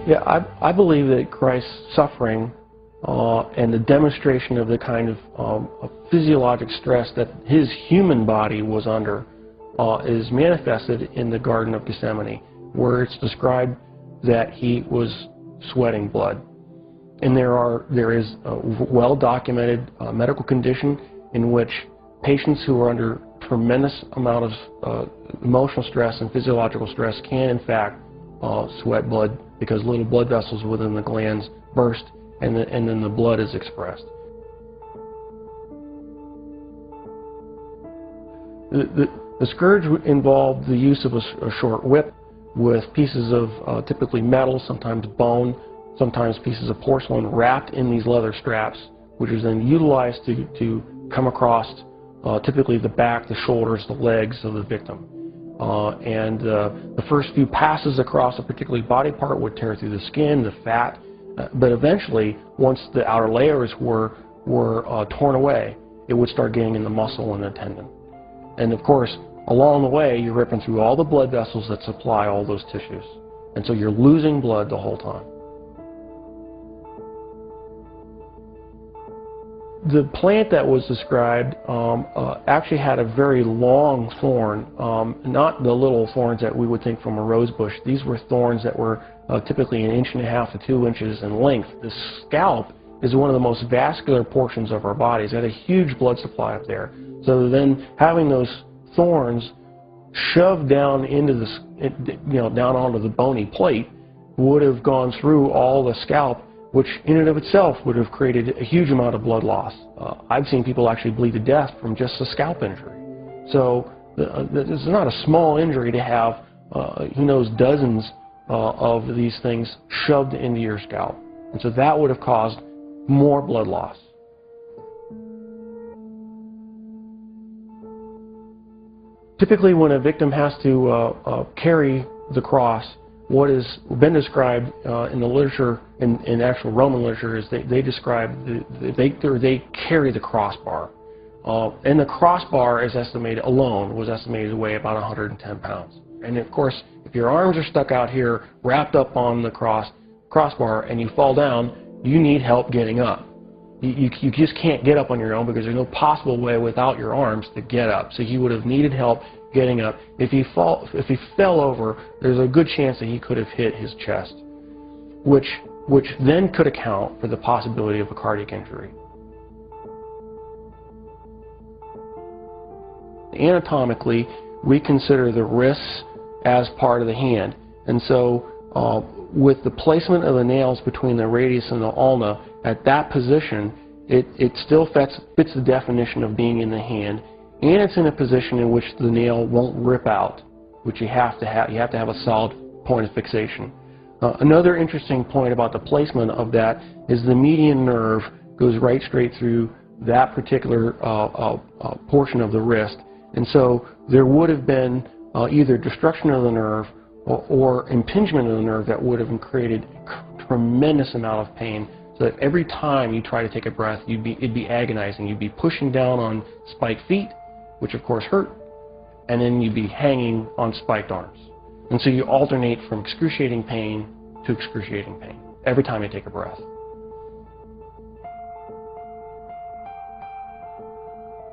Yeah, I believe that Christ's suffering and the demonstration of the kind of physiologic stress that his human body was under is manifested in the Garden of Gethsemane, where it's described that he was sweating blood. And there is a well-documented medical condition in which patients who are under tremendous amount of emotional stress and physiological stress can in fact sweat blood, because little blood vessels within the glands burst and then the blood is expressed. The scourge involved the use of a short whip with pieces of typically metal, sometimes bone, sometimes pieces of porcelain wrapped in these leather straps, which is then utilized to come across typically the back, the shoulders, the legs of the victim. The first few passes across a particular body part would tear through the skin, the fat, but eventually, once the outer layers were torn away, it would start getting in the muscle and the tendon. And of course, along the way, you're ripping through all the blood vessels that supply all those tissues. And so you're losing blood the whole time. The plant that was described actually had a very long thorn, not the little thorns that we would think from a rose bush. These were thorns that were typically 1.5 to 2 inches in length. The scalp is one of the most vascular portions of our bodies. It had a huge blood supply up there. So then having those thorns shoved down into the, down onto the bony plate would have gone through all the scalp, which in and of itself would have created a huge amount of blood loss. I've seen people actually bleed to death from just a scalp injury. So this is not a small injury to have, who knows, dozens of these things shoved into your scalp. And so that would have caused more blood loss. Typically when a victim has to carry the cross, what has been described in the literature, in actual Roman literature, is they describe, they carry the crossbar. And the crossbar is estimated, alone, was estimated to weigh about 110 pounds. And of course, if your arms are stuck out here, wrapped up on the crossbar, and you fall down, you need help getting up. You just can't get up on your own, because there's no possible way without your arms to get up. So he would have needed help getting up. If he fell over, there's a good chance that he could have hit his chest, which then could account for the possibility of a cardiac injury. Anatomically, we consider the wrists as part of the hand, and so with the placement of the nails between the radius and the ulna at that position, it still fits the definition of being in the hand, and it's in a position in which the nail won't rip out, which you have to have a solid point of fixation. Another interesting point about the placement of that is the median nerve goes right straight through that particular portion of the wrist, and so there would have been either destruction of the nerve or impingement of the nerve that would have created a tremendous amount of pain, so that every time you try to take a breath, it'd be agonizing. You'd be pushing down on spiked feet, which of course hurt, and then you'd be hanging on spiked arms. And so you alternate from excruciating pain to excruciating pain every time you take a breath.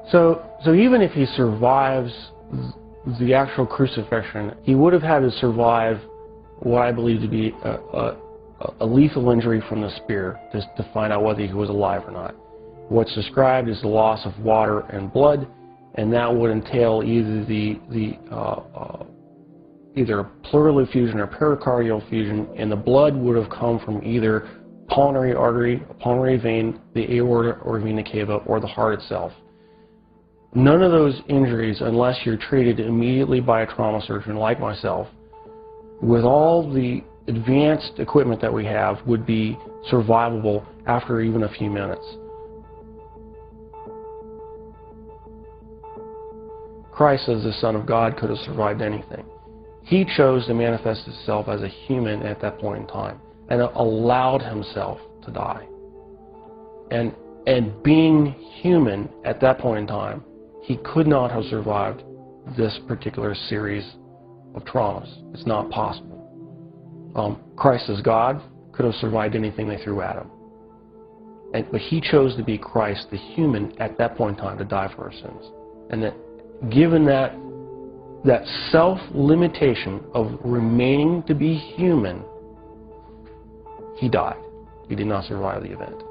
So even if he survives the actual crucifixion, he would have had to survive what I believe to be a lethal injury from the spear to find out whether he was alive or not. What's described is the loss of water and blood, and that would entail either either pleural effusion or pericardial effusion, and the blood would have come from either pulmonary artery, pulmonary vein, the aorta or vena cava, or the heart itself. None of those injuries, unless you're treated immediately by a trauma surgeon like myself, with all the advanced equipment that we have, would be survivable after even a few minutes. Christ, as the Son of God, could have survived anything. He chose to manifest himself as a human at that point in time and allowed himself to die. And being human at that point in time, he could not have survived this particular series of traumas. It's not possible. Christ as God could have survived anything they threw at him. But he chose to be Christ, the human, at that point in time to die for our sins. And that given that self-limitation of remaining to be human, he died. He did not survive the event.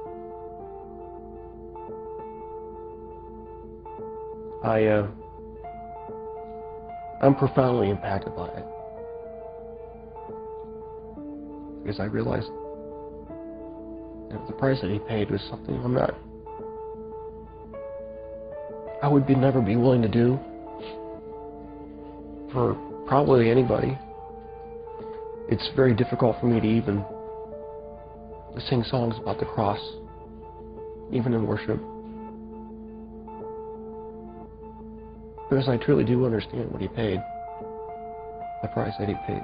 I'm profoundly impacted by it. Because I realized that the price that he paid was something I would never be willing to do for probably anybody. It's very difficult for me to even sing songs about the cross, even in worship. Because I truly do understand what he paid, the price that he paid.